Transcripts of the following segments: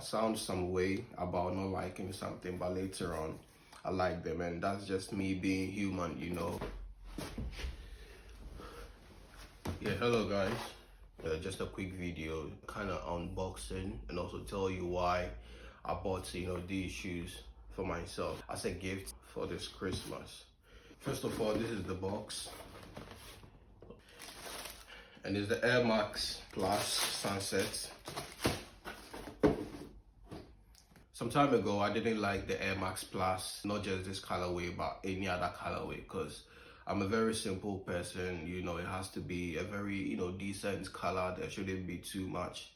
sound some way about not liking something, but later on I like them, and that's just me being human, you know. Yeah, hello guys. Just a quick video, kind of unboxing, and also tell you why I bought, these shoes for myself as a gift for this Christmas. First of all, this is the box, and it's the Air Max Plus Sunset. Some time ago, I didn't like the Air Max Plus, not just this colorway, but any other colorway, because I'm a very simple person. It has to be a very, decent color. There shouldn't be too much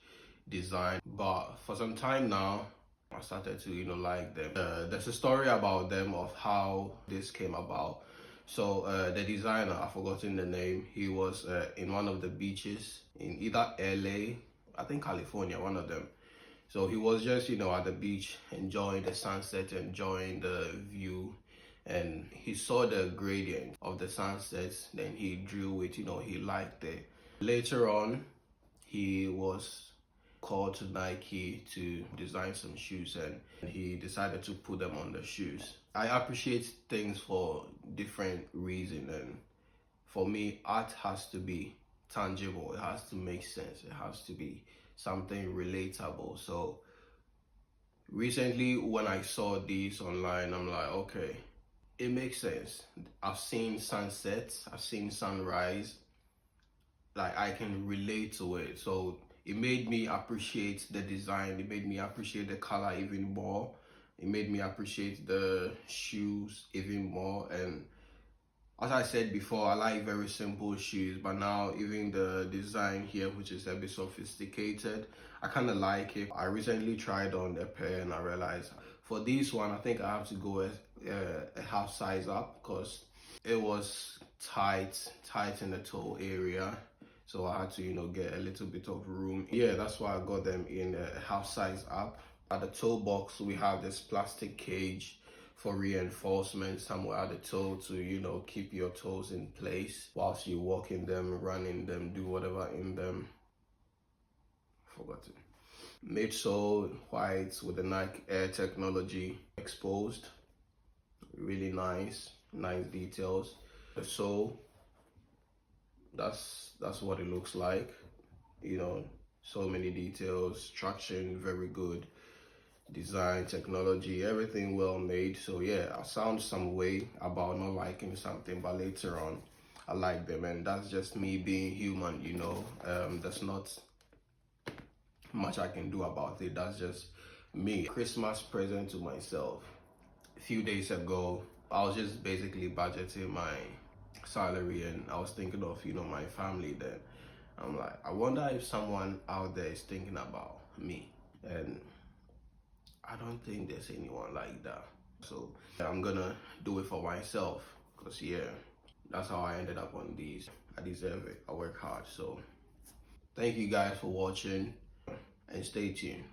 design. But for some time now, I started to, like them. There's a story about them of how this came about. So the designer, I've forgotten the name, he was in one of the beaches in either LA, I think California, one of them. So he was just, at the beach, enjoying the sunset, enjoying the view, and he saw the gradient of the sunset. Then he drew it, he liked it. Later on, he was called to Nike to design some shoes, and he decided to put them on the shoes. I appreciate things for different reasons, and for me, art has to be tangible. It has to make sense. It has to be something relatable. So recently when I saw these online, I'm like, okay, it makes sense. I've seen sunsets, I've seen sunrise, like I can relate to it. So it made me appreciate the design, it made me appreciate the color even more, it made me appreciate the shoes even more. And as I said before, I like very simple shoes, but now even the design here, which is a bit sophisticated, I kind of like it. I recently tried on a pair and I realized for this one, I think I have to go a half size up, because it was tight in the toe area. So I had to, get a little bit of room. Yeah, that's why I got them in a half size up. At the toe box, we have this plastic cage for reinforcement somewhere at the toe to, keep your toes in place whilst you walk in them, run in them, do whatever in them. Forgot it. Midsole white with the Nike Air technology exposed. Really nice details. The sole, that's what it looks like. So many details, traction very good, design, technology, everything well made. So yeah, I sound some way about not liking something, but later on I like them, and that's just me being human. There's not much I can do about it. That's just me. Christmas present to myself. A few days ago, I was just basically budgeting my salary, and I was thinking of my family. Then I'm like, I wonder if someone out there is thinking about me, and I don't think there's anyone like that. So I'm gonna do it for myself, because yeah, that's how I ended up on these. I deserve it. I work hard. So thank you guys for watching, and stay tuned.